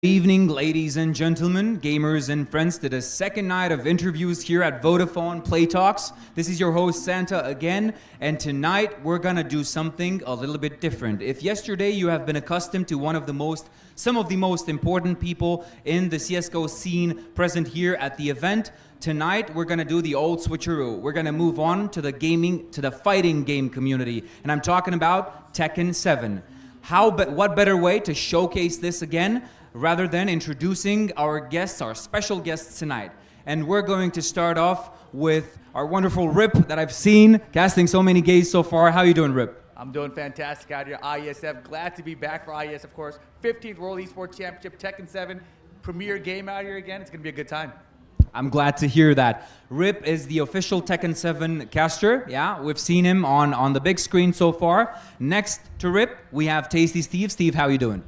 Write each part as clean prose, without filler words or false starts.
Evening, ladies and gentlemen, gamers and friends, to the second night of interviews here at Vodafone Play Talks. This is your host Santa again, and tonight we're gonna do something a little bit different. If yesterday you have been accustomed to some of the most important people in the CSGO scene present here at the event, tonight we're gonna do the old switcheroo. We're gonna move on to the fighting game community, and I'm talking about Tekken 7. What better way to showcase this again rather than introducing our guests, our special guests tonight. And we're going to start off with our wonderful Rip that I've seen casting so many games so far. How you doing, Rip? I'm doing fantastic out here, IESF. Glad to be back for IESF, of course. 15th World Esports Championship, Tekken 7, premier game out here again. It's going to be a good time. I'm glad to hear that. Rip is the official Tekken 7 caster. Yeah, we've seen him on the big screen so far. Next to Rip, we have Tasty Steve. Steve, how you doing?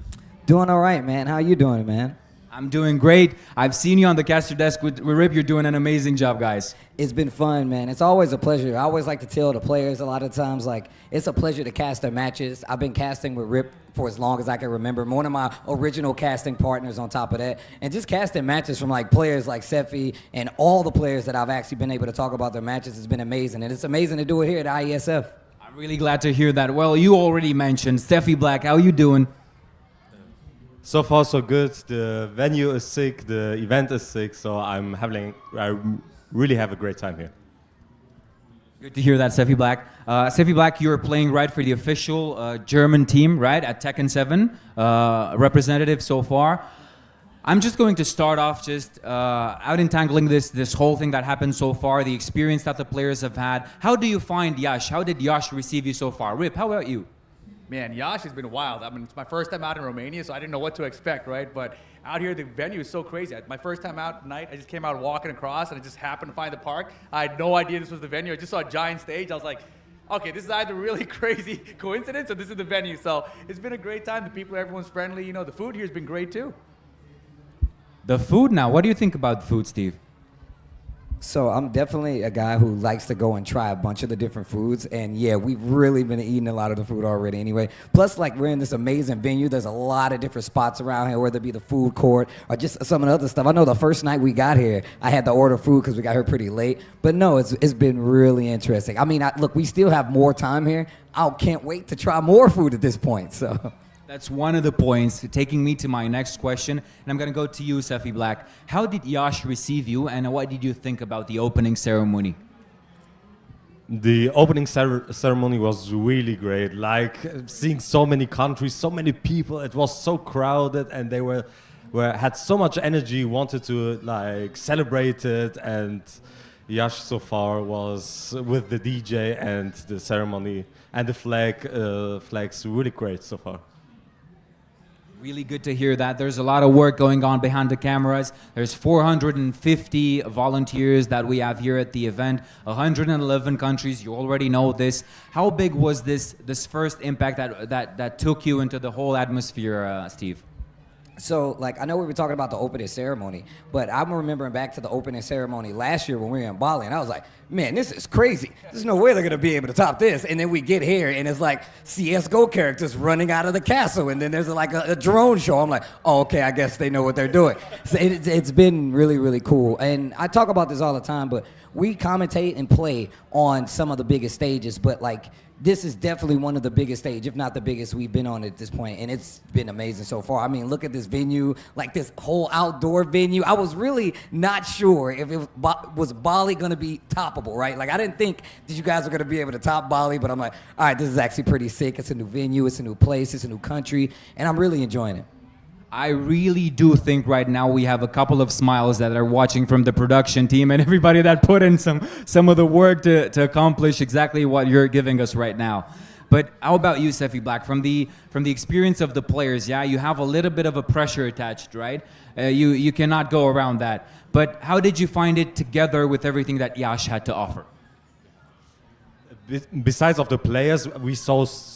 Doing all right, man. How you doing, man? I'm doing great. I've seen you on the caster desk with Rip. You're doing an amazing job, guys. It's been fun, man. It's always a pleasure. I always like to tell the players a lot of times, like, it's a pleasure to cast their matches. I've been casting with Rip for as long as I can remember. One of my original casting partners on top of that. And just casting matches from, like, players like Sephi and all the players that I've actually been able to talk about their matches has been amazing. And it's amazing to do it here at IESF. I'm really glad to hear that. Well, you already mentioned Sephiblack. How you doing? So far, so good. The venue is sick, the event is sick, so I really have a great time here. Good to hear that, Sephiblack. Sephiblack, you're playing right for the official German team, right, at Tekken 7, representative so far. I'm just going to start off just out entangling this whole thing that happened so far, the experience that the players have had. How do you find Yash? How did Yash receive you so far? Rip, how about you? Man, Yash has been wild. I mean, it's my first time out in Romania, so I didn't know what to expect, right? But out here, the venue is so crazy. My first time out tonight, I just came out walking across, and I just happened to find the park. I had no idea this was the venue. I just saw a giant stage. I was like, okay, this is either a really crazy coincidence or this is the venue. So it's been a great time. The people, everyone's friendly. You know, the food here has been great, too. The food now. What do you think about the food, Steve? So I'm definitely a guy who likes to go and try a bunch of the different foods. And yeah, we've really been eating a lot of the food already anyway. Plus, like, we're in this amazing venue. There's a lot of different spots around here, whether it be the food court or just some of the other stuff. I know the first night we got here, I had to order food because we got here pretty late. But no, it's been really interesting. I mean, look, we still have more time here. I can't wait to try more food at this point, so... That's one of the points, taking me to my next question, and I'm going to go to you, Sephiblack. How did Yash receive you, and what did you think about the opening ceremony? The opening ceremony was really great. Like, seeing so many countries, so many people, it was so crowded, and they had so much energy, wanted to like celebrate it, and Yash so far was with the DJ and the ceremony and the flags really great so far. Really good to hear that. There's a lot of work going on behind the cameras. There's 450 volunteers that we have here at the event, 111 countries. You already know this. How big was this first impact that took you into the whole atmosphere, Steve? So, like, I know we were talking about the opening ceremony, but I'm remembering back to the opening ceremony last year when we were in Bali, and I was like, man, this is crazy. There's no way they're going to be able to top this. And then we get here, and it's like CSGO characters running out of the castle, and then there's like a drone show. I'm like, oh, okay, I guess they know what they're doing. So it's been really, really cool. And I talk about this all the time, but we commentate and play on some of the biggest stages, but like, this is definitely one of the biggest stages, if not the biggest we've been on at this point, and it's been amazing so far. I mean, look at this venue, like this whole outdoor venue. I was really not sure if it was Bali going to be toppable, right? Like, I didn't think that you guys were going to be able to top Bali, but I'm like, all right, this is actually pretty sick. It's a new venue, it's a new place, it's a new country, and I'm really enjoying it. I really do think right now we have a couple of smiles that are watching from the production team and everybody that put in some of the work to accomplish exactly what you're giving us right now. But how about you, Sephiblack? From the experience of the players, yeah, you have a little bit of a pressure attached, right? You cannot go around that. But how did you find it together with everything that Yash had to offer? Besides of the players,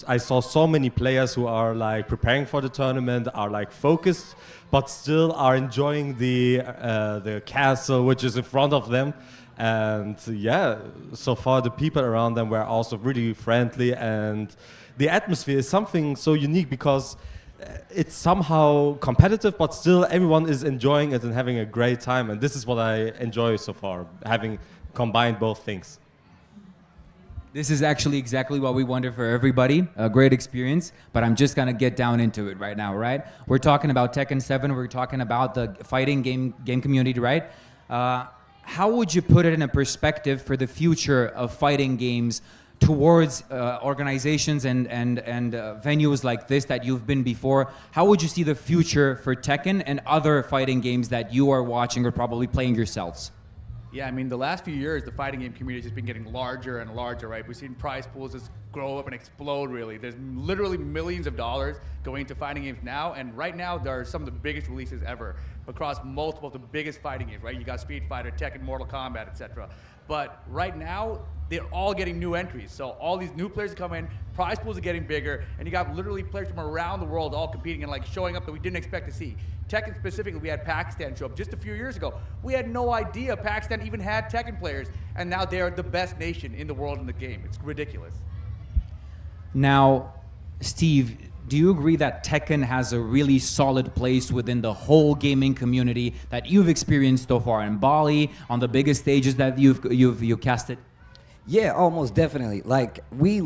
I saw so many players who are like preparing for the tournament, are like focused, but still are enjoying the castle which is in front of them. And yeah, so far the people around them were also really friendly, and the atmosphere is something so unique because it's somehow competitive, but still everyone is enjoying it and having a great time. And this is what I enjoy so far, having combined both things. This is actually exactly what we wanted for everybody. A great experience, but I'm just gonna get down into it right now, right? We're talking about Tekken 7. We're talking about the fighting game community, right? How would you put it in a perspective for the future of fighting games towards organizations and venues like this that you've been before? How would you see the future for Tekken and other fighting games that you are watching or probably playing yourselves? Yeah, I mean, the last few years, the fighting game community has just been getting larger and larger, right? We've seen prize pools just grow up and explode, really. There's literally millions of dollars going into fighting games now, and right now, there are some of the biggest releases ever across multiple of the biggest fighting games, right? You got Street Fighter, Tekken, Mortal Kombat, etc. But right now, they're all getting new entries. So all these new players come in, prize pools are getting bigger, and you got literally players from around the world all competing and like showing up that we didn't expect to see. Tekken specifically, we had Pakistan show up just a few years ago. We had no idea Pakistan even had Tekken players, and now they are the best nation in the world in the game. It's ridiculous. Now, Steve, do you agree that Tekken has a really solid place within the whole gaming community that you've experienced so far in Bali, on the biggest stages that you've casted? Yeah, almost definitely. Like, we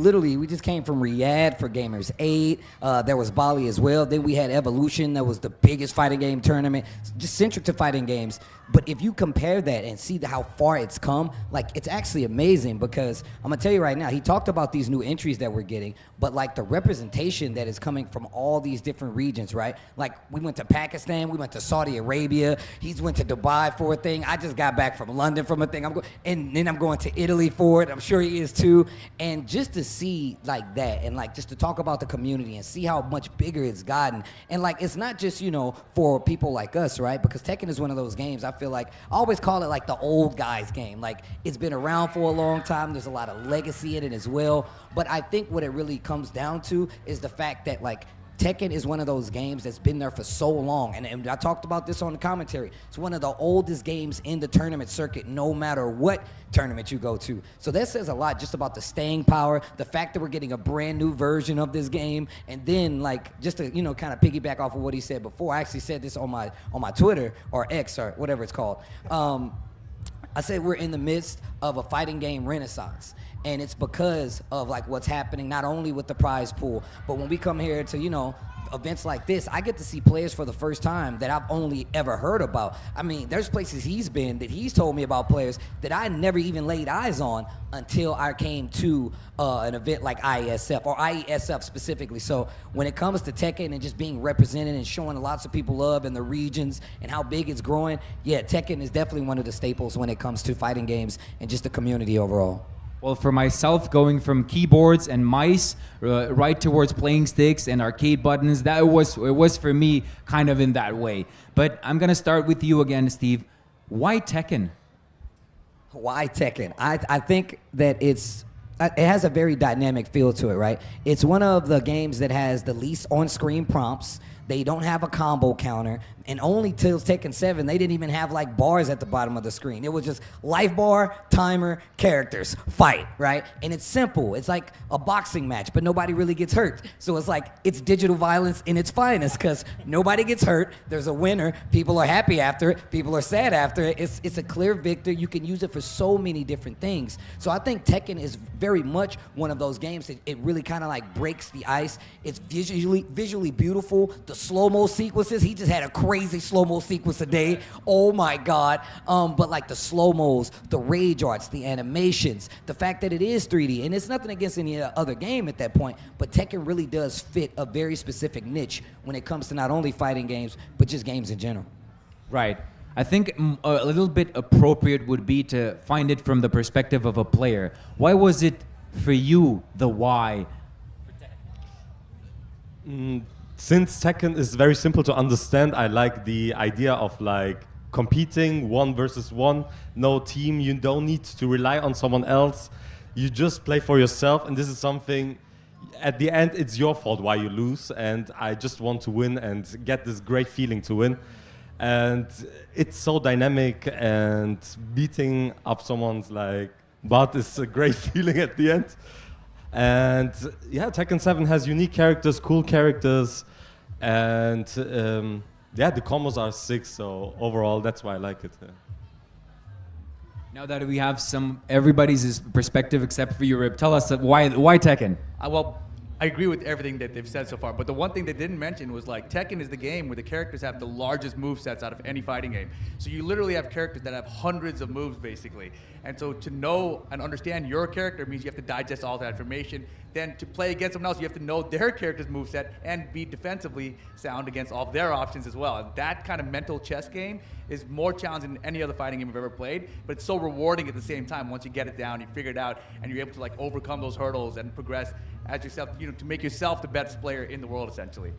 just came from Riyadh for Gamers 8. There was Bali as well. Then we had Evolution. That was the biggest fighting game tournament, just centric to fighting games. But if you compare that and see how far it's come, like, it's actually amazing, because I'm going to tell you right now, he talked about these new entries that we're getting, but like the representation that is coming from all these different regions, right? Like, we went to Pakistan, we went to Saudi Arabia, he's went to Dubai for a thing. I just got back from London from a thing. And then I'm going to Italy for it. I'm sure he is too. And just to see like that, and like just to talk about the community and see how much bigger it's gotten. And like, it's not just, you know, for people like us, right? Because Tekken is one of those games, I feel like, I always call it like the old guys game. Like, it's been around for a long time. There's a lot of legacy in it as well. But I think what it really comes down to is the fact that, like, Tekken is one of those games that's been there for so long, and I talked about this on the commentary. It's one of the oldest games in the tournament circuit, no matter what tournament you go to. So that says a lot just about the staying power, the fact that we're getting a brand new version of this game, and then, like, just to, you know, kind of piggyback off of what he said before. I actually said this on my Twitter, or X, or whatever it's called. I said we're in the midst of a fighting game renaissance. And it's because of like what's happening, not only with the prize pool, but when we come here to, you know, events like this, I get to see players for the first time that I've only ever heard about. I mean, there's places he's been that he's told me about players that I never even laid eyes on until I came to an event like IESF, or IESF specifically. So when it comes to Tekken and just being represented and showing lots of people love in the regions and how big it's growing, yeah, Tekken is definitely one of the staples when it comes to fighting games and just the community overall. Well, for myself, going from keyboards and mice right towards playing sticks and arcade buttons, it was for me kind of in that way. But I'm gonna start with you again, Steve. Why Tekken? Why Tekken? I think that it has a very dynamic feel to it, right? It's one of the games that has the least on-screen prompts. They don't have a combo counter, and only till Tekken 7, they didn't even have like bars at the bottom of the screen. It was just life bar, timer, characters, fight, right? And it's simple. It's like a boxing match, but nobody really gets hurt. So it's like, it's digital violence in its finest, because nobody gets hurt. There's a winner. People are happy after it. People are sad after it. It's a clear victor. You can use it for so many different things. So I think Tekken is very much one of those games that it really kind of like breaks the ice. It's visually beautiful. The slow-mo sequences, he just had a crazy slow-mo sequence a day. Oh my God. But like the slow-mos, the rage arts, the animations, the fact that it is 3D, and it's nothing against any other game at that point, but Tekken really does fit a very specific niche when it comes to not only fighting games, but just games in general. Right. I think a little bit appropriate would be to find it from the perspective of a player. Why was it for you the why? Since Tekken is very simple to understand, I like the idea of like competing 1 versus 1, no team. You don't need to rely on someone else. You just play for yourself, and this is something, at the end, it's your fault why you lose, and I just want to win and get this great feeling to win. And it's so dynamic, and beating up someone's like butt is a great feeling at the end. And yeah, Tekken 7 has unique characters, cool characters, and yeah, the combos are sick. So overall, that's why I like it. Now that we have everybody's perspective except for you, Rip, tell us why Tekken? Well, I agree with everything that they've said so far, but the one thing they didn't mention was like Tekken is the game where the characters have the largest move sets out of any fighting game. So you literally have characters that have hundreds of moves basically. And so to know and understand your character means you have to digest all that information. Then to play against someone else, you have to know their character's moveset and be defensively sound against all of their options as well. And that kind of mental chess game is more challenging than any other fighting game I've ever played, but it's so rewarding at the same time. Once you get it down, you figure it out, and you're able to like overcome those hurdles and progress as yourself, to make yourself the best player in the world, essentially.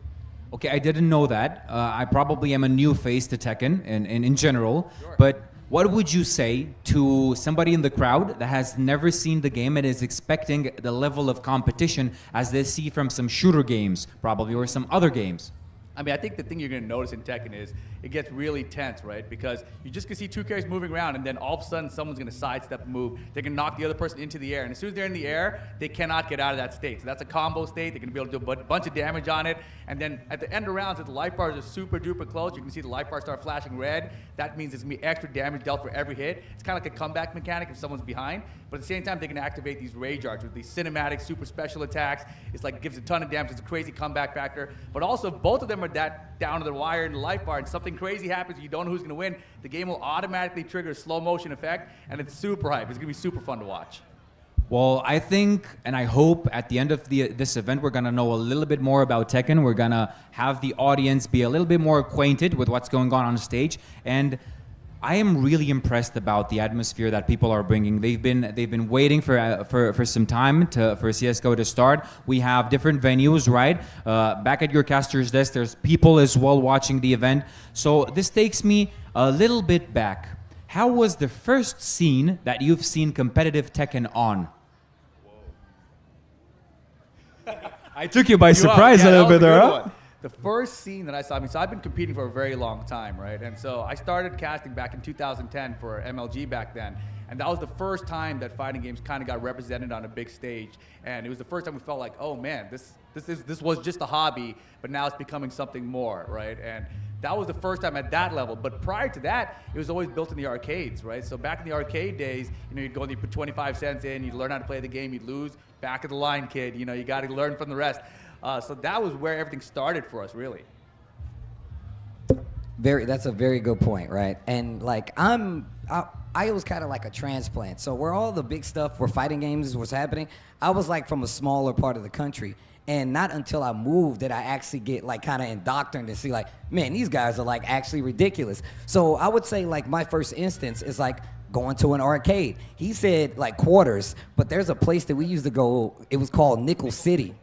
Okay, I didn't know that. I probably am a new face to Tekken and in general, Sure. but what would you say to somebody in the crowd that has never seen the game and is expecting the level of competition as they see from some shooter games, probably, or some other games? I mean, I think the thing you're going to notice in Tekken is it gets really tense, right? Because you just can see two characters moving around, and then all of a sudden someone's going to sidestep a move. They're going to knock the other person into the air, and as soon as they're in the air, they cannot get out of that state. So that's a combo state. They're going to be able to do a bunch of damage on it, and then at the end of rounds, if the life bars are super duper close, you can see the life bar start flashing red. That means there's going to be extra damage dealt for every hit. It's kind of like a comeback mechanic if someone's behind, but at the same time, they can activate these rage arts with these cinematic super special attacks. It's like gives a ton of damage. It's a crazy comeback factor, but also both of them are that down to the wire in the life bar, and something crazy happens, you don't know who's going to win, the game will automatically trigger a slow motion effect, and it's super hype. It's going to be super fun to watch. Well, I think and I hope at the end of this event we're going to know a little bit more about Tekken. We're going to have the audience be a little bit more acquainted with what's going on the stage, and I am really impressed about the atmosphere that people are bringing. They've been waiting for some time for CS:GO to start. We have different venues, right? Back at your caster's desk, there's people as well watching the event. So this takes me a little bit back. How was the first scene that you've seen competitive Tekken on? I took you by surprise a little bit there, huh? The first scene that I saw, so I've been competing for a very long time, right? And so I started casting back in 2010 for MLG back then. And that was the first time that fighting games kind of got represented on a big stage. And it was the first time we felt like, oh man, this was just a hobby, but now it's becoming something more, right? And that was the first time at that level. But prior to that, it was always built in the arcades, right? So back in the arcade days, you'd go and you'd put 25 cents in, you'd learn how to play the game, you'd lose, back of the line, kid. You got to learn from the rest. So that was where everything started for us, really. That's a very good point, right? And like I was kind of like a transplant. So where all the big stuff, where fighting games was happening, I was like from a smaller part of the country. And not until I moved did I actually get like kind of indoctrinated to see like, man, these guys are like actually ridiculous. So I would say like my first instance is like going to an arcade. He said like Quarters, but there's a place that we used to go. It was called Nickel City.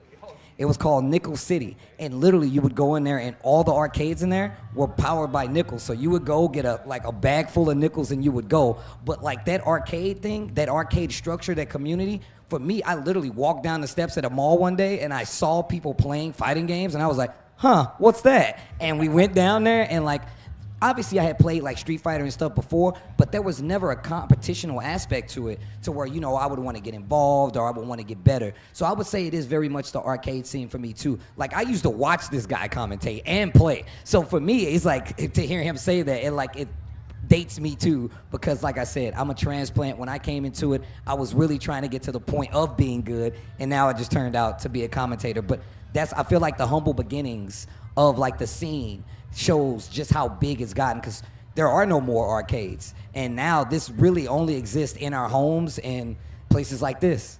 It was called Nickel City, and literally you would go in there and all the arcades in there were powered by nickels. So you would go get a bag full of nickels and you would go. But like that arcade thing, that arcade structure, that community, for me, I literally walked down the steps at a mall one day and I saw people playing fighting games and I was like, huh, what's that? And we went down there and like, obviously I had played like Street Fighter and stuff before, but there was never a competitional aspect to it to where, I would want to get involved or I would want to get better. So I would say it is very much the arcade scene for me too. Like I used to watch this guy commentate and play. So for me, it's like to hear him say that, it dates me too, because like I said, I'm a transplant. When I came into it, I was really trying to get to the point of being good, and now it just turned out to be a commentator. But I feel like the humble beginnings of like the scene shows just how big it's gotten, because there are no more arcades, and now this really only exists in our homes and places like this.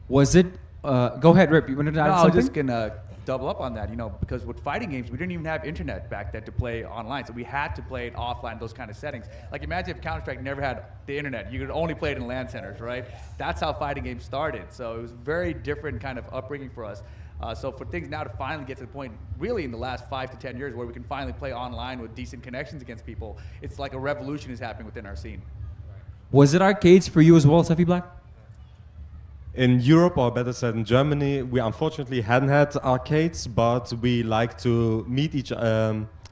Was it? Go ahead, Rip. You wanted to add something? I was just gonna double up on that, because with fighting games, we didn't even have internet back then to play online, so we had to play it offline, those kind of settings. Like imagine if Counter-Strike never had the internet, you could only play it in LAN centers, right? That's how fighting games started, so it was a very different kind of upbringing for us. So for things now to finally get to the point, really in the last 5 to 10 years, where we can finally play online with decent connections against people, it's like a revolution is happening within our scene. Was it arcades for you as well, Sephiblack? In Europe, or better said in Germany, we unfortunately hadn't had arcades, but we like to meet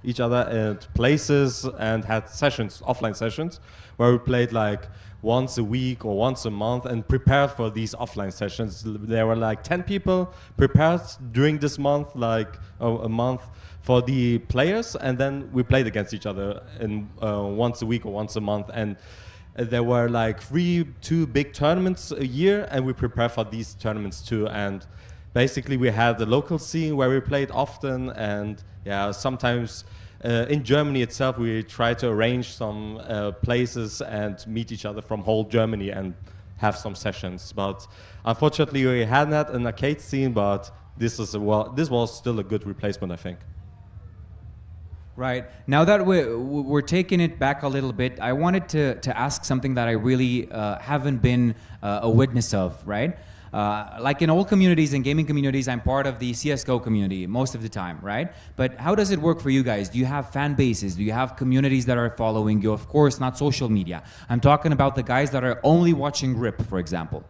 each other at places and had sessions, offline sessions, where we played like once a week or once a month and prepared for these offline sessions. There were like 10 people prepared during this month, like a month for the players, and then we played against each other in once a week or once a month. And there were like 2 big tournaments a year, and we prepared for these tournaments too. And basically we had the local scene where we played often, and yeah, sometimes in Germany itself we try to arrange some places and meet each other from whole Germany and have some sessions. But unfortunately we hadn't had an arcade scene, but this was still a good replacement, I think. Right. Now that we're taking it back a little bit, I wanted to ask something that I really haven't been a witness of, right? Like in all communities and gaming communities, I'm part of the CSGO community most of the time, right? But how does it work for you guys? Do you have fan bases? Do you have communities that are following you? Of course, not social media. I'm talking about the guys that are only watching RIP, for example.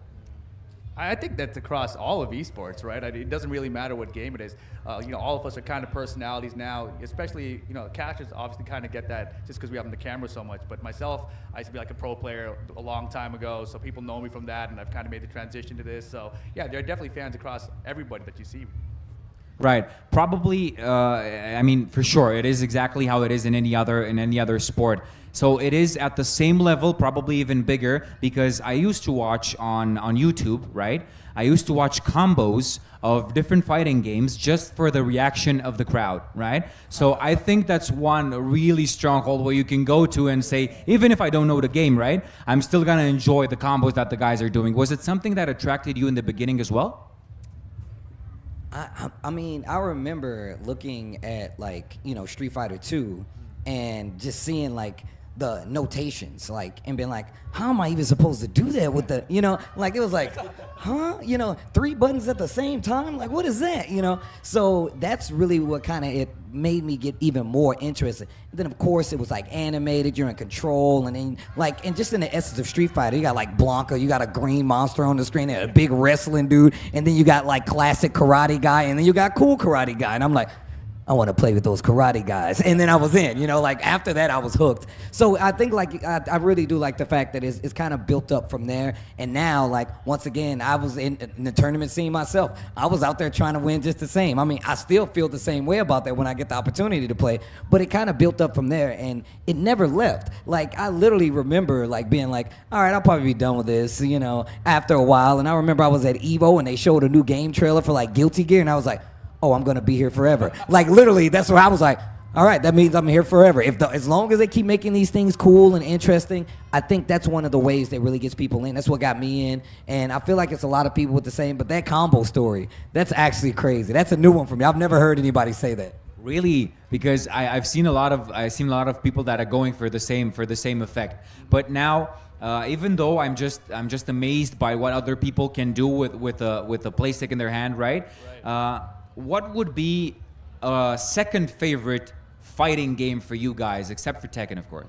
I think that's across all of esports, right? It doesn't really matter what game it is. All of us are kind of personalities now, especially, casters obviously kind of get that just because we have on the camera so much. But myself, I used to be like a pro player a long time ago, so people know me from that, and I've kind of made the transition to this. So yeah, there are definitely fans across everybody that you see. Right. Probably, I mean, for sure, it is exactly how it is in any other sport. So it is at the same level, probably even bigger, because I used to watch on YouTube, right? I used to watch combos of different fighting games just for the reaction of the crowd, right? So I think that's one really stronghold where you can go to and say, even if I don't know the game, right, I'm still gonna enjoy the combos that the guys are doing. Was it something that attracted you in the beginning as well? I mean, I remember looking at Street Fighter 2 and just seeing the notations, and being like, how am I even supposed to do that with the, it was like, huh? 3 buttons at the same time? Like, what is that? So that's really what kind of it made me get even more interested. And then of course it was animated, you're in control, and then and just in the essence of Street Fighter, you got Blanca, you got a green monster on the screen, and a big wrestling dude, and then you got classic karate guy, and then you got cool karate guy, and I'm like, I want to play with those karate guys. And then I was in, after that I was hooked. So I think I really do like the fact that it's kind of built up from there. And now, once again, I was in the tournament scene myself. I was out there trying to win just the same. I mean, I still feel the same way about that when I get the opportunity to play, but it kind of built up from there, and it never left. I literally remember being all right, I'll probably be done with this, after a while. And I remember I was at Evo and they showed a new game trailer for Guilty Gear, and I was like, oh, I'm gonna be here forever. Literally, that's where I was like, all right, that means I'm here forever. As long as they keep making these things cool and interesting, I think that's one of the ways that really gets people in. That's what got me in, and I feel like it's a lot of people with the same. But that combo story, that's actually crazy. That's a new one for me. I've never heard anybody say that. Really, because I've seen a lot of people that are going for the same effect. But now, even though I'm just amazed by what other people can do with a play stick in their hand, right? What would be a second favorite fighting game for you guys, except for Tekken, of course?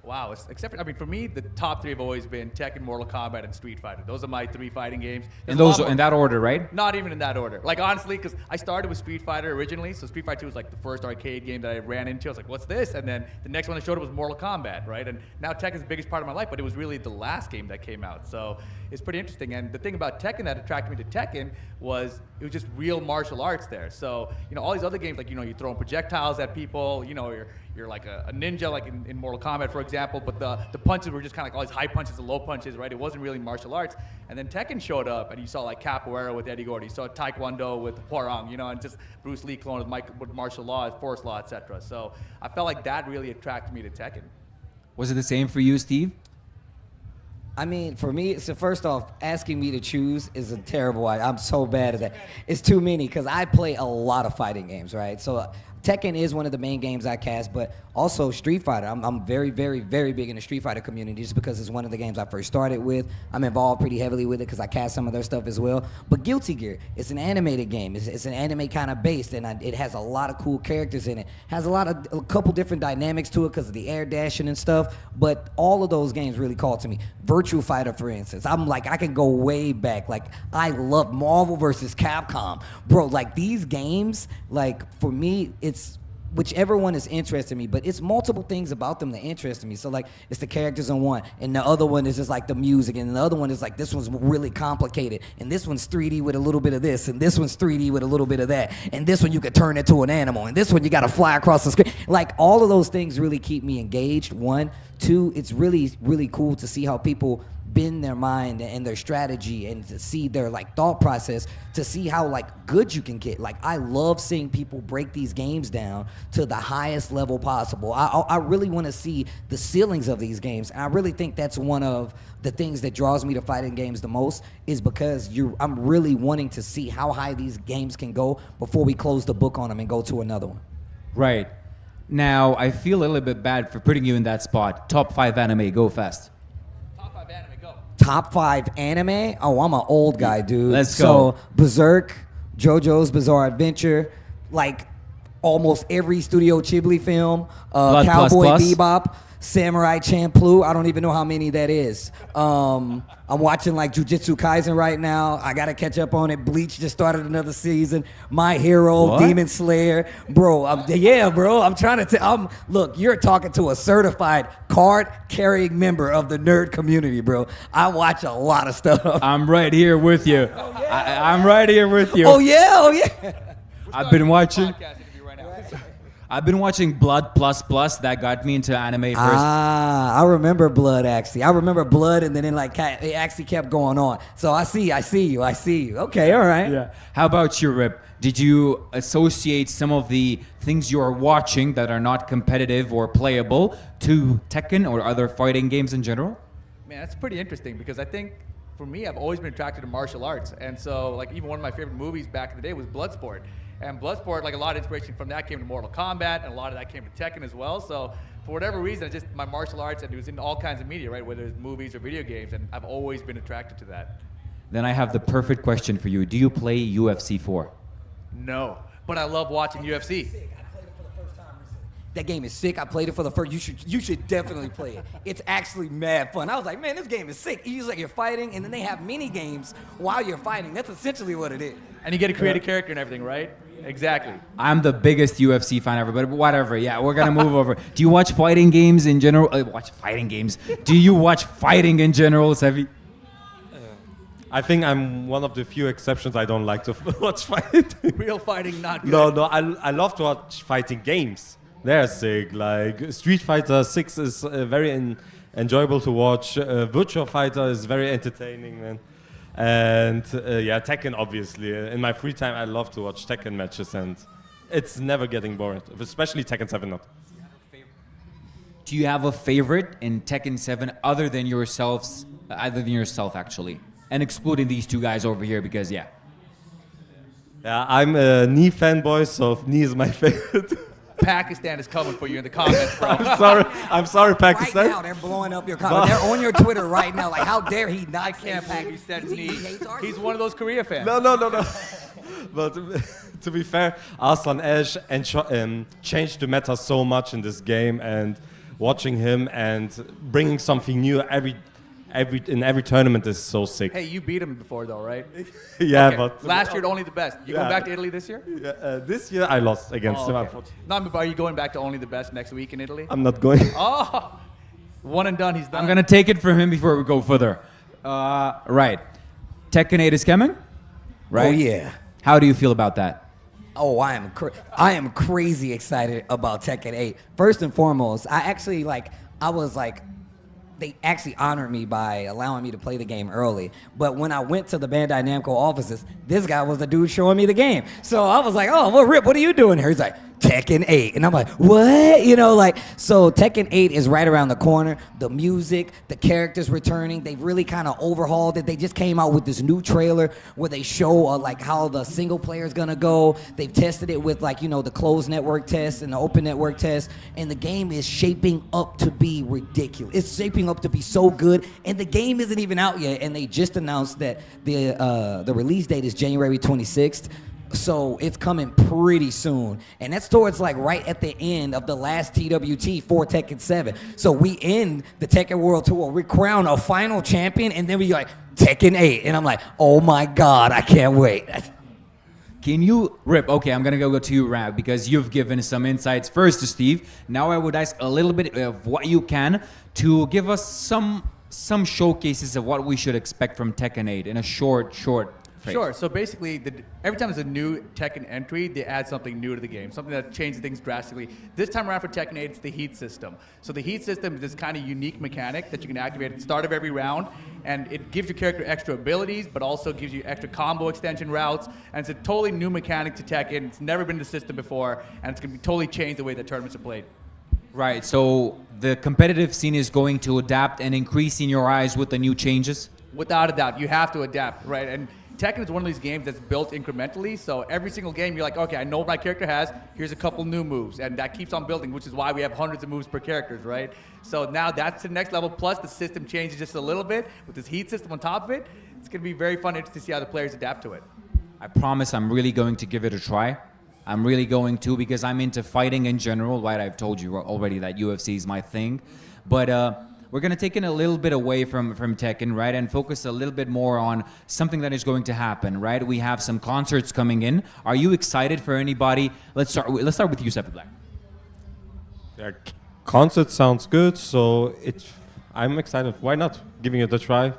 Wow, for me, the top 3 have always been Tekken, Mortal Kombat, and Street Fighter. Those are my 3 fighting games. And those in that order, right? Not even in that order. Honestly, because I started with Street Fighter originally, so Street Fighter 2 was the first arcade game that I ran into. I was like, what's this? And then the next one I showed up was Mortal Kombat, right? And now Tekken's the biggest part of my life, but it was really the last game that came out. So it's pretty interesting. And the thing about Tekken that attracted me to Tekken was it was just real martial arts there. So, all these other games, you're throwing projectiles at people, you're like a ninja, in Mortal Kombat, for example, but the punches were just kind of all these high punches and low punches, right? It wasn't really martial arts. And then Tekken showed up, and you saw Capoeira with Eddie Gordy, you saw Taekwondo with Hwarang, and just Bruce Lee clone with martial law, force law, etc. So I felt like that really attracted me to Tekken. Was it the same for you, Steve? I mean, for me, so first off, asking me to choose is a terrible idea. I'm so bad at that. It's too many, because I play a lot of fighting games, right? So Tekken is one of the main games I cast, but also Street Fighter. I'm very, very, very big in the Street Fighter community just because it's one of the games I first started with. I'm involved pretty heavily with it because I cast some of their stuff as well. But Guilty Gear, it's an animated game. It's an anime kind of based, and it has a lot of cool characters in it. Has a couple different dynamics to it because of the air dashing and stuff, but all of those games really call to me. Virtua Fighter, for instance. I can go way back. I love Marvel versus Capcom. Bro, these games, for me, it's whichever one is interesting me, but it's multiple things about them that interest me. So like it's the characters in one, and the other one is just like the music, and the other one is like this one's really complicated, and this one's 3D with a little bit of this, and this one's 3D with a little bit of that, and this one you could turn into an animal, and this one you got to fly across the screen. Like all of those things really keep me engaged. One, two, it's really cool to see how people bend their mind and their strategy, and to see their like thought process, to see how like good you can get. Like I love seeing people break these games down to the highest level possible. I really want to see the ceilings of these games, and I really think that's one of the things that draws me to fighting games the most, is because I'm really wanting to see how high these games can go before we close the book on them and go to another one. Right. Now, I feel a little bit bad for putting you in that spot. Top 5 anime, go fast. Top 5 anime? Oh, I'm an old guy, dude. Let's So, go. Berserk, JoJo's Bizarre Adventure, like almost every Studio Ghibli film, Blood Cowboy Plus Plus. Bebop, Samurai Champloo. I don't even know how many that is. I'm watching like Jujutsu Kaisen right now. I gotta catch up on it. Bleach just started another season. My Hero, What? Demon Slayer, bro. I'm trying to. Look, you're talking to a certified card-carrying member of the nerd community, bro. I watch a lot of stuff. I'm right here with you. I'm right here with you. Oh yeah. I've been watching. I've been watching Blood Plus Plus. That got me into anime first. I remember Blood actually. I remember Blood, and then it actually kept going on. So I see you. Okay, all right. Yeah. How about you, Rip? Did you associate some of the things you are watching that are not competitive or playable to Tekken or other fighting games in general? Man, that's pretty interesting, because I think for me, I've always been attracted to martial arts. And so, like, even one of my favorite movies back in the day was Bloodsport. And Bloodsport, like, a lot of inspiration from that came to Mortal Kombat, and a lot of that came to Tekken as well. So for whatever reason, just my martial arts, and it was in all kinds of media, right? Whether it's movies or video games, and I've always been attracted to that. Then I have the perfect question for you. Do you play UFC 4? No, but I love watching UFC. That game is sick. I played it for the first. You should definitely play it. It's actually mad fun. I was like, man, this game is sick. It's like you're fighting, and then they have mini games while you're fighting. That's essentially what it is. And you get to create a character and everything, right? Exactly. I'm the biggest UFC fan ever, but whatever. Yeah, we're gonna move over. Do you watch fighting games in general? Watch fighting games. Do you watch fighting in general, Sevi? I think I'm one of the few exceptions. I don't like to watch fighting. Real fighting, not good. No, I love to watch fighting games. They're sick. Like Street Fighter 6 is very enjoyable to watch. Virtua Fighter is very entertaining, man. And yeah, Tekken, obviously. In my free time, I love to watch Tekken matches, and it's never getting boring, especially Tekken 7 not. Do you have a favorite in Tekken 7 other than yourself, actually? And excluding these two guys over here, because, yeah. Yeah, I'm a Knee fanboy, so Knee is my favorite. Pakistan is coming for you in the comments, bro. I'm sorry, Pakistan. Right now, they're blowing up your comment. They're on your Twitter right now. Like, how dare he not? I can't believe he said He knee. hates ours? He's one of those Korea fans. No. But to be fair, Arslan Ash changed the meta so much in this game, and watching him and bringing something new in every tournament is so sick. Hey, you beat him before, though, right? Yeah, Okay. but Last year, only the best. You going Yeah. back to Italy this year? this year I lost against him. okay. Unfortunately. No, but are you going back to only the best next week in Italy? I'm not going. Oh, one and done. He's done. I'm gonna take it from him before we go further. Right. Tekken 8 is coming? Right? Oh yeah. How do you feel about that? Oh, I am crazy excited about Tekken 8. First and foremost, they actually honored me by allowing me to play the game early. But when I went to the Bandai Namco offices, this guy was the dude showing me the game. So I was like, oh, well, Rip, what are you doing here? He's like, Tekken 8. And I'm like, what? So Tekken 8 is right around the corner. The music, the characters returning, they've really kind of overhauled it. They just came out with this new trailer where they show how the single player is going to go. They've tested it with the closed network test and the open network test. And the game is shaping up to be ridiculous. It's shaping up to be so good. And the game isn't even out yet. And they just announced that the release date is January 26th. So it's coming pretty soon. And that's towards right at the end of the last TWT for Tekken 7. So we end the Tekken World Tour. We crown a final champion, and then we Tekken 8. And I'm like, oh my God, I can't wait. Can you, Rip, okay, I'm gonna go to you, Rab, because you've given some insights first to Steve. Now I would ask a little bit of what you can to give us some showcases of what we should expect from Tekken 8 in a short phrase. Sure. So basically, every time there's a new Tekken entry, they add something new to the game, something that changes things drastically. This time around for Tekken 8, it's the heat system. So the heat system is this kind of unique mechanic that you can activate at the start of every round, and it gives your character extra abilities, but also gives you extra combo extension routes, and it's a totally new mechanic to Tekken. It's never been in the system before, and it's going to be totally change the way that tournaments are played. Right, so the competitive scene is going to adapt and increase in your eyes with the new changes? Without a doubt, you have to adapt, right? And Tekken is one of these games that's built incrementally, so every single game you're like, okay, I know what my character has, here's a couple new moves, and that keeps on building, which is why we have hundreds of moves per characters, right? So now that's the next level, plus the system changes just a little bit with this heat system on top of it. It's going to be very fun to see how the players adapt to it. I promise I'm really going to give it a try. I'm really going to, because I'm into fighting in general, right? I've told you already that UFC is my thing, but we're going to take it a little bit away from Tekken, right, and focus a little bit more on something that is going to happen, right? We have some concerts coming in. Are you excited for anybody? Let's start with you, Sephiblack. Yeah, concert sounds good, so I'm excited. Why not giving it a try?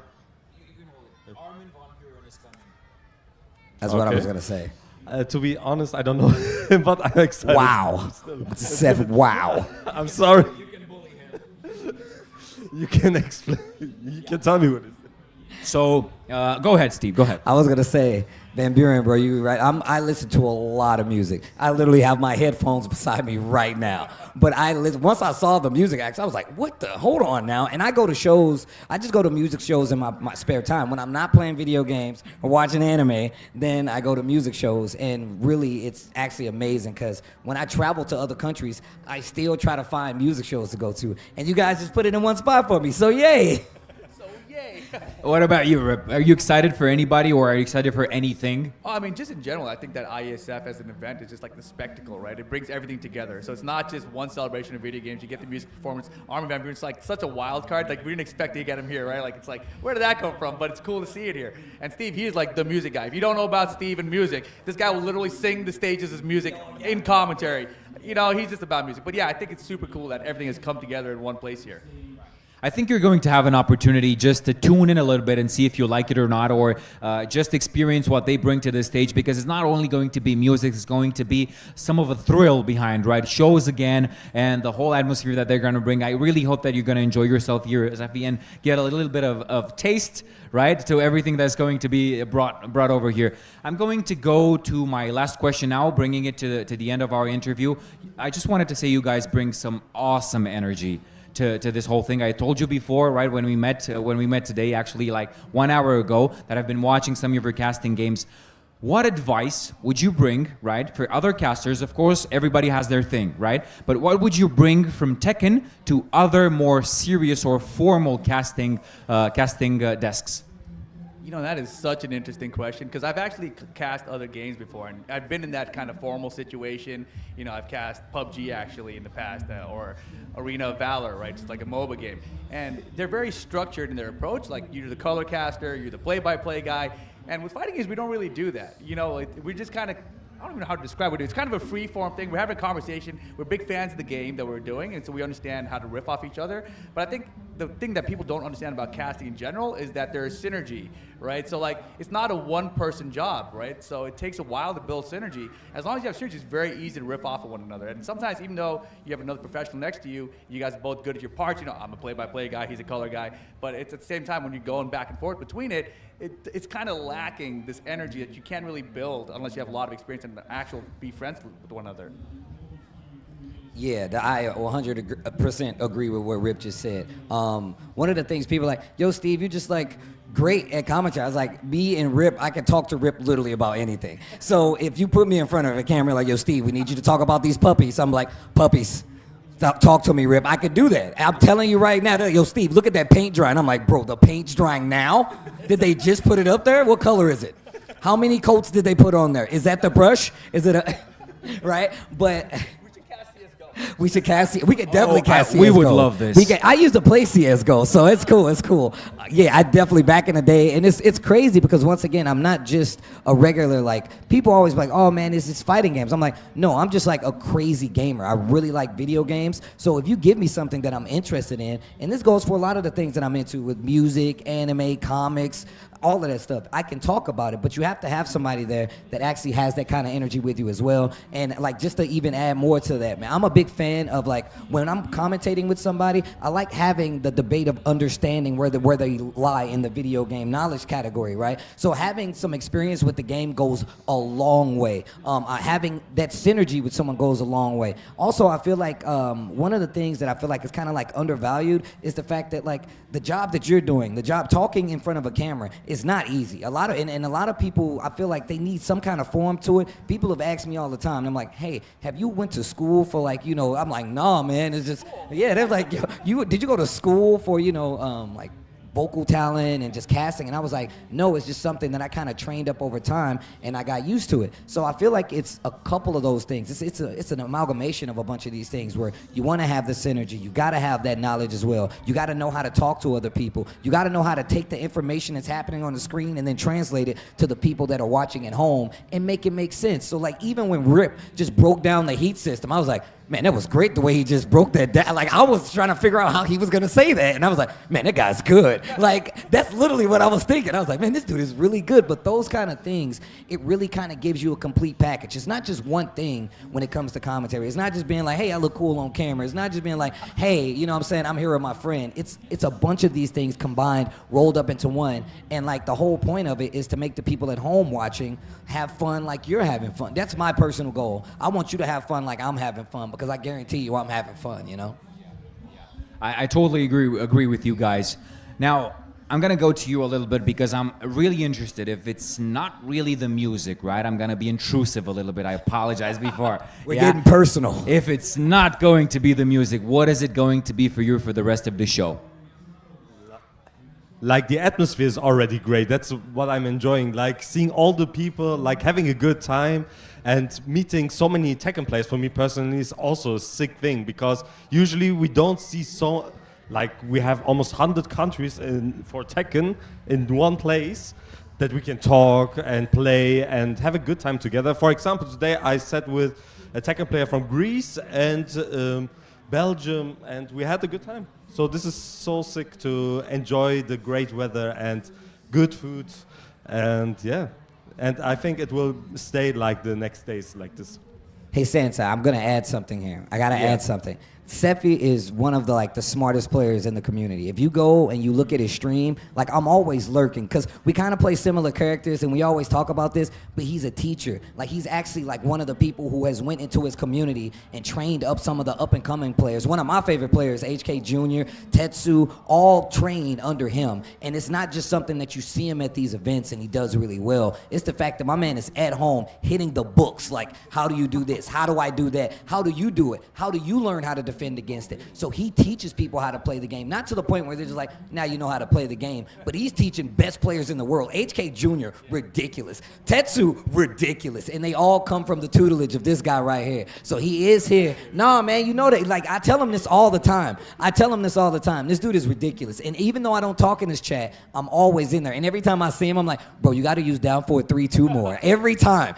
That's what I was gonna say. To be honest, I don't know, but I'm excited. Wow, Seth. Wow. I'm sorry. You can explain. You can tell me what it is. So go ahead, Steve. Go ahead. I was gonna say, Van Buren, bro, you right. I listen to a lot of music. I literally have my headphones beside me right now. But once I saw the music acts, I was like, what the? Hold on now. And I go to shows. I just go to music shows in my spare time. When I'm not playing video games or watching anime, then I go to music shows. And really, it's actually amazing because when I travel to other countries, I still try to find music shows to go to. And you guys just put it in one spot for me. So yay. What about you, Rip? Are you excited for anybody, or are you excited for anything? Oh, I mean, just in general, I think that IESF as an event is just like the spectacle, right? It brings everything together. So it's not just one celebration of video games. You get the music performance. Armin van Buuren's like such a wild card. Like, we didn't expect to get him here, right? Like, it's like, where did that come from? But it's cool to see it here. And Steve, he is like the music guy. If you don't know about Steve and music, this guy will literally sing the stages as music in commentary. You know, he's just about music. But yeah, I think it's super cool that everything has come together in one place here. I think you're going to have an opportunity just to tune in a little bit and see if you like it or not, or just experience what they bring to the stage, because it's not only going to be music, it's going to be some of a thrill behind, right? Shows again, and the whole atmosphere that they're going to bring. I really hope that you're going to enjoy yourself here, Zephy, and get a little bit of taste, right, to everything that's going to be brought over here. I'm going to go to my last question now, bringing it to the end of our interview. I just wanted to say you guys bring some awesome energy to this whole thing. I told you before, right, when we met today, actually like 1 hour ago, that I've been watching some of your casting games. What advice would you bring, right, for other casters? Of course, everybody has their thing, right? But what would you bring from Tekken to other more serious or formal casting desks? You know, that is such an interesting question, because I've actually cast other games before, and I've been in that kind of formal situation. You know, I've cast PUBG actually in the past, or Arena of Valor, right? Just like a MOBA game. And they're very structured in their approach. Like, you're the color caster, you're the play-by-play guy. And with fighting games, we don't really do that. You know, we're just kind of, I don't even know how to describe it. It's kind of a free-form thing. We're having a conversation. We're big fans of the game that we're doing, and so we understand how to riff off each other. But I think the thing that people don't understand about casting in general is that there is synergy, right? So, like, it's not a one-person job, right? So it takes a while to build synergy. As long as you have synergy, it's very easy to riff off of one another. And sometimes, even though you have another professional next to you, you guys are both good at your parts. You know, I'm a play-by-play guy, he's a color guy. But it's at the same time, when you're going back and forth between it, it's kind of lacking this energy that you can't really build unless you have a lot of experience and actual be friends with one another. Yeah, I 100% agree with what Rip just said. One of the things people are like, yo, Steve, you're just like great at commentary. I was like, me and Rip, I can talk to Rip literally about anything. So if you put me in front of a camera like, yo, Steve, we need you to talk about these puppies. I'm like, puppies. Talk to me, Rip. I could do that. I'm telling you right now. Yo, Steve, look at that paint drying. I'm like, bro, the paint's drying now? Did they just put it up there? What color is it? How many coats did they put on there? Is that the brush? Is it a... right? But... We should cast. We could definitely cast CS:GO. we would love this. I used to play CS:GO, so it's cool. It's cool. Yeah, I definitely back in the day, and it's crazy because once again, I'm not just a regular like. People always be like, oh man, this is fighting games. I'm like, no, I'm just like a crazy gamer. I really like video games. So if you give me something that I'm interested in, and this goes for a lot of the things that I'm into with music, anime, comics, all of that stuff, I can talk about it, but you have to have somebody there that actually has that kind of energy with you as well. And like, just to even add more to that, man, I'm a big fan of like, when I'm commentating with somebody, I like having the debate of understanding where they lie in the video game knowledge category, right? So having some experience with the game goes a long way. Having that synergy with someone goes a long way. Also, I feel like one of the things that I feel like is kind of like undervalued is the fact that like the job that you're doing, the job talking in front of a camera, is not easy. A lot of people, I feel like they need some kind of form to it. People have asked me all the time. I'm like, hey, have you went to school for like, you know? I'm like, nah, man. It's just, yeah. They're like, did you go to school for, you know, like vocal talent and just casting? And I was like, no, it's just something that I kind of trained up over time and I got used to it. So I feel like it's a couple of those things. It's an amalgamation of a bunch of these things where you want to have the synergy. You got to have that knowledge as well. You got to know how to talk to other people. You got to know how to take the information that's happening on the screen and then translate it to the people that are watching at home and make it make sense. So like, even when Rip just broke down the heat system, I was like, man, that was great the way he just broke that down. Like, I was trying to figure out how he was going to say that. And I was like, man, that guy's good. Like, that's literally what I was thinking. I was like, man, this dude is really good. But those kind of things, it really kind of gives you a complete package. It's not just one thing when it comes to commentary. It's not just being like, hey, I look cool on camera. It's not just being like, hey, you know what I'm saying, I'm here with my friend. It's a bunch of these things combined, rolled up into one. And like, the whole point of it is to make the people at home watching have fun like you're having fun. That's my personal goal. I want you to have fun like I'm having fun, because I guarantee you I'm having fun, you know? I totally agree with you guys. Now, I'm gonna go to you a little bit because I'm really interested. If it's not really the music, right? I'm gonna be intrusive a little bit. I apologize before. We're getting personal. If it's not going to be the music, what is it going to be for you for the rest of the show? Like, the atmosphere is already great. That's what I'm enjoying. Like, seeing all the people, like, having a good time and meeting so many Tekken players, for me personally, is also a sick thing, because usually we don't see so, like, we have almost 100 countries for Tekken in one place that we can talk and play and have a good time together. For example, today I sat with a Tekken player from Greece and Belgium, and we had a good time. So this is so sick to enjoy the great weather and good food, and yeah, and I think it will stay like the next days like this. Hey Santa, I'm gonna add something here. I gotta add something. Sephi is one of the smartest players in the community. If you go and you look at his stream, like, I'm always lurking, because we kind of play similar characters and we always talk about this, but he's a teacher. Like, he's actually like one of the people who has went into his community and trained up some of the up and coming players. One of my favorite players, HK Jr., Tetsu, all trained under him. And it's not just something that you see him at these events and he does really well. It's the fact that my man is at home hitting the books. Like, how do you do this? How do I do that? How do you do it? How do you learn how to defend against it? So he teaches people how to play the game, not to the point where they're just like, now you know how to play the game, but he's teaching best players in the world. HK Jr., ridiculous. Tetsu, ridiculous. And they all come from the tutelage of this guy right here. So he is here. Nah, man, you know that, like, I tell him this all the time. This dude is ridiculous. And even though I don't talk in his chat, I'm always in there. And every time I see him, I'm like, bro, you got to use down forward 3-2 more. Every time,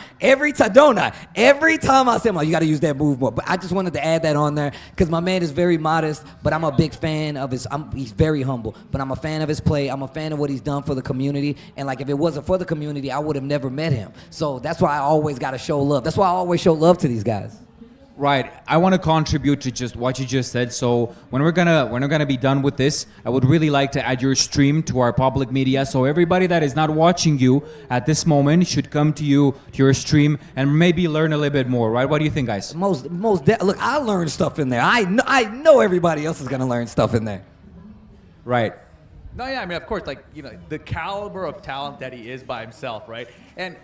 don't I? Every time I see him, like, you got to use that move more. But I just wanted to add that on there, because my man is very modest, but I'm a big fan of he's very humble, but I'm a fan of his play. I'm a fan of what he's done for the community. And like, if it wasn't for the community, I would have never met him. So that's why I always got to show love. That's why I always show love to these guys. Right. I want to contribute to just what you just said. So when we're gonna be done with this, I would really like to add your stream to our public media. So everybody that is not watching you at this moment should come to your stream and maybe learn a little bit more. Right? What do you think, guys? Look, I learned stuff in there. I know everybody else is gonna learn stuff in there. Right. No, yeah, I mean, of course, like, you know, the caliber of talent that he is by himself, right? And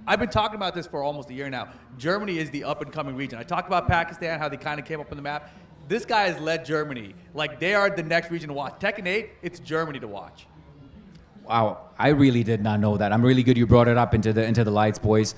I've been talking about this for almost a year now. Germany is the up-and-coming region. I talked about Pakistan, how they kind of came up on the map. This guy has led Germany. Like, they are the next region to watch. Tekken 8, it's Germany to watch. Wow, I really did not know that. I'm really good you brought it up into the lights, boys.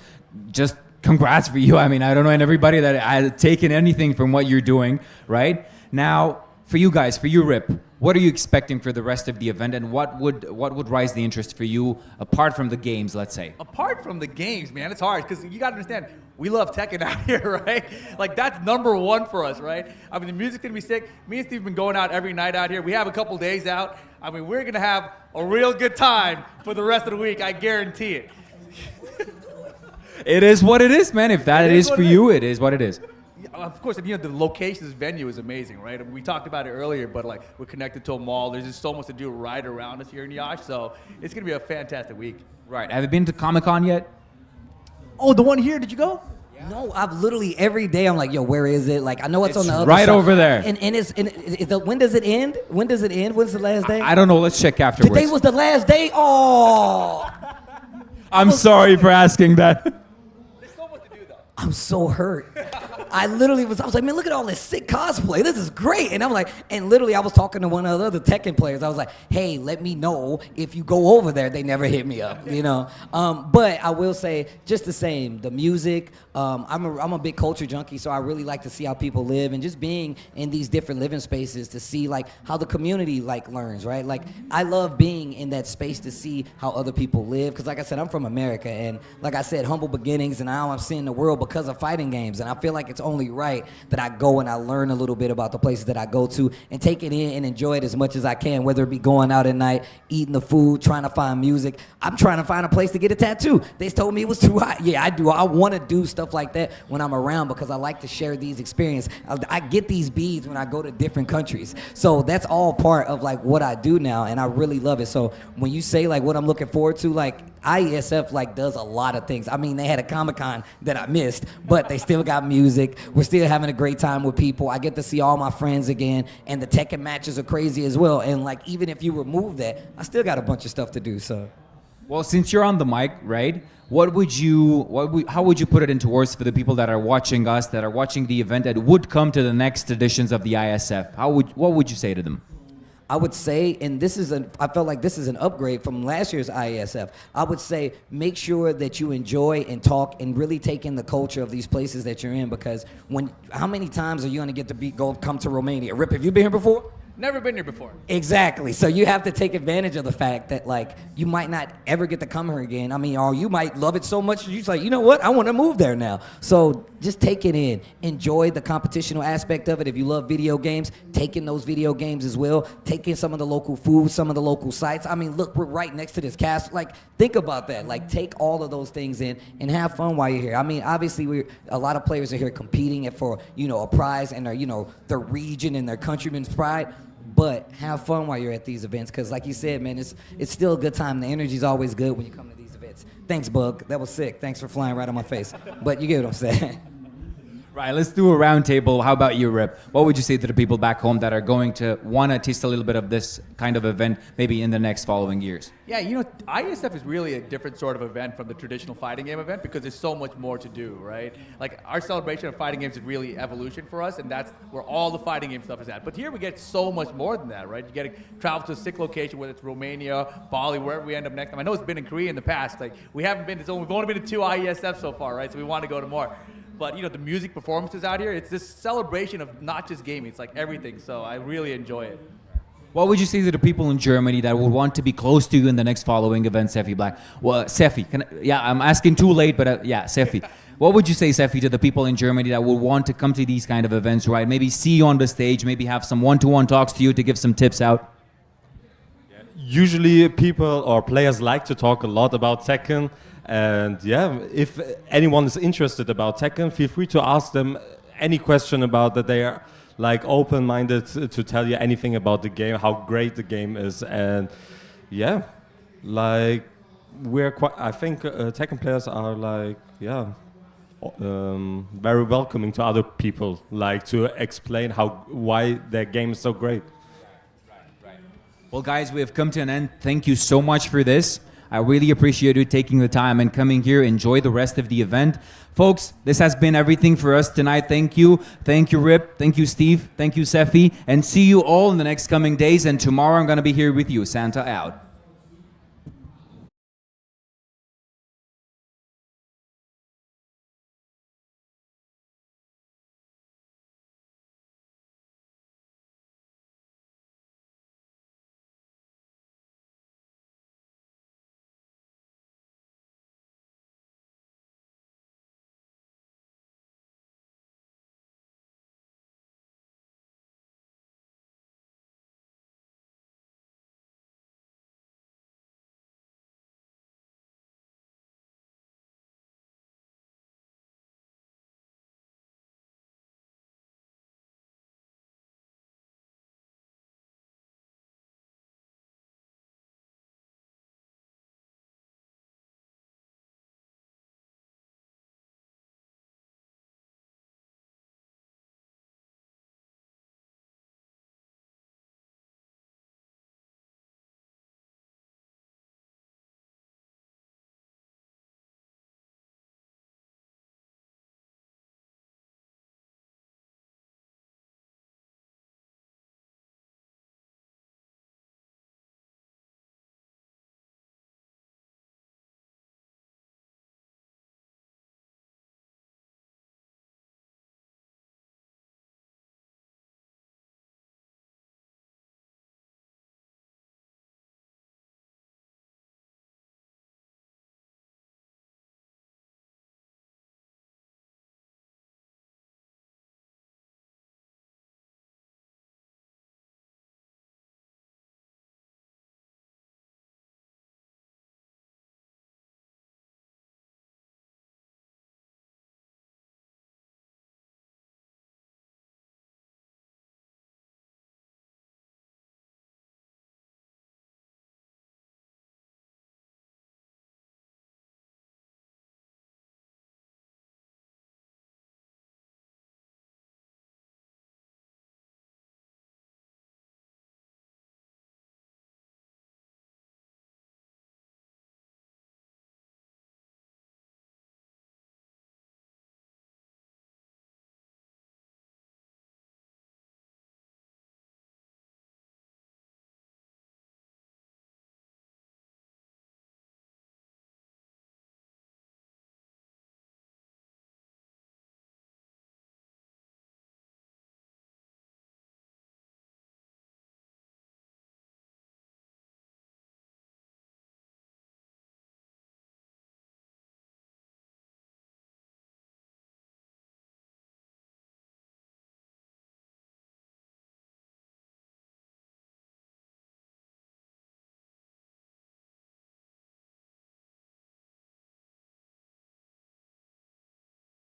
Just congrats for you. I mean, I don't know everybody that has taken anything from what you're doing, right? Now, for you guys, for you, Rip, what are you expecting for the rest of the event, and what would rise the interest for you apart from the games, let's say? Apart from the games, man, it's hard because you got to understand, we love Tekken out here, right? Like, that's #1 for us, right? I mean, the music's going to be sick. Me and Steve have been going out every night out here. We have a couple days out. I mean, we're going to have a real good time for the rest of the week. I guarantee it. It is what it is, man. If that it is for you, it is what it is. Of course, the location, this venue is amazing, right? I mean, we talked about it earlier, but like, we're connected to a mall. There's just so much to do right around us here in Iasi, so it's going to be a fantastic week. Right. Have you been to Comic-Con yet? Oh, the one here, did you go? No, I've literally every day I'm like, yo, where is it? Like, I know it's on the other right side. over there. And when does it end? When does it end? When's the last day? I don't know. Let's check afterwards. Today was the last day? Oh. I'm sorry for asking that. There's so much to do, though. I'm so hurt. I was like, man, look at all this sick cosplay. This is great. And I'm like, and literally I was talking to one of the other Tekken players. I was like, hey, let me know if you go over there. They never hit me up, you know? But I will say, just the same, the music, I'm a big culture junkie, so I really like to see how people live and just being in these different living spaces to see like how the community like learns, right? Like, I love being in that space to see how other people live. Cause like I said, I'm from America, and like I said, humble beginnings, and now I'm seeing the world because of fighting games. And I feel like it's only right that I go and I learn a little bit about the places that I go to and take it in and enjoy it as much as I can, whether it be going out at night, eating the food, trying to find music. I'm trying to find a place to get a tattoo. They told me it was too hot. Yeah, I do. I want to do stuff like that when I'm around because I like to share these experiences. I get these beads when I go to different countries. So that's all part of like what I do now, and I really love it. So when you say like what I'm looking forward to, like IESF like does a lot of things. I mean, they had a Comic-Con that I missed, but they still got music. We're still having a great time with people. I get to see all my friends again, and the Tekken matches are crazy as well. And like, even if you remove that, I still got a bunch of stuff to do. So, well, since you're on the mic, right? How would you put it into words for the people that are watching us, that are watching the event, that would come to the next editions of the ISF? What would you say to them? I would say, and I felt like this is an upgrade from last year's IESF. I would say make sure that you enjoy and talk and really take in the culture of these places that you're in, because how many times are you going to get to come to Romania? Rip, have you been here before? Never been here before. Exactly. So you have to take advantage of the fact that like you might not ever get to come here again. I mean, or you might love it so much you're just like, you know what? I want to move there now. So just take it in. Enjoy the competitional aspect of it. If you love video games, take in those video games as well. Take in some of the local food, some of the local sites. I mean, look, we're right next to this castle. Like, think about that. Like, take all of those things in and have fun while you're here. I mean, obviously, a lot of players are here competing for, a prize and their region and their countrymen's pride. But have fun while you're at these events, because like you said, man, it's still a good time. The energy's always good when you come to these events. Thanks, Bug. That was sick. Thanks for flying right on my face. But you get what I'm saying. Right, let's do a round table. How about you, Rip? What would you say to the people back home that are going to want to taste a little bit of this kind of event maybe in the next following years? Yeah, IESF is really a different sort of event from the traditional fighting game event because there's so much more to do, right? Like, our celebration of fighting games is really evolution for us, and that's where all the fighting game stuff is at. But here we get so much more than that, right? You get to travel to a sick location, whether it's Romania, Bali, wherever we end up next time. I know it's been in Korea in the past. Like, we've only been to 2 IESF so far, right? So we want to go to more. But, the music performances out here, it's this celebration of not just gaming, it's like everything. So I really enjoy it. What would you say to the people in Germany that would want to be close to you in the next following event, Sephiblack? Well, Sephi, I'm asking too late, but Sephi. What would you say, Sephi, to the people in Germany that would want to come to these kind of events, right? Maybe see you on the stage, maybe have some one-to-one talks to you to give some tips out? Usually people or players like to talk a lot about Tekken. And if anyone is interested about Tekken, feel free to ask them any question about that. They are like open-minded to tell you anything about the game, how great the game is. And like I think Tekken players are like, very welcoming to other people, like to explain why their game is so great. Right. Well, guys, we have come to an end. Thank you so much for this. I really appreciate you taking the time and coming here. Enjoy the rest of the event. Folks, this has been everything for us tonight. Thank you. Thank you, Rip. Thank you, Steve. Thank you, Sephi. And see you all in the next coming days. And tomorrow I'm going to be here with you. Santa out.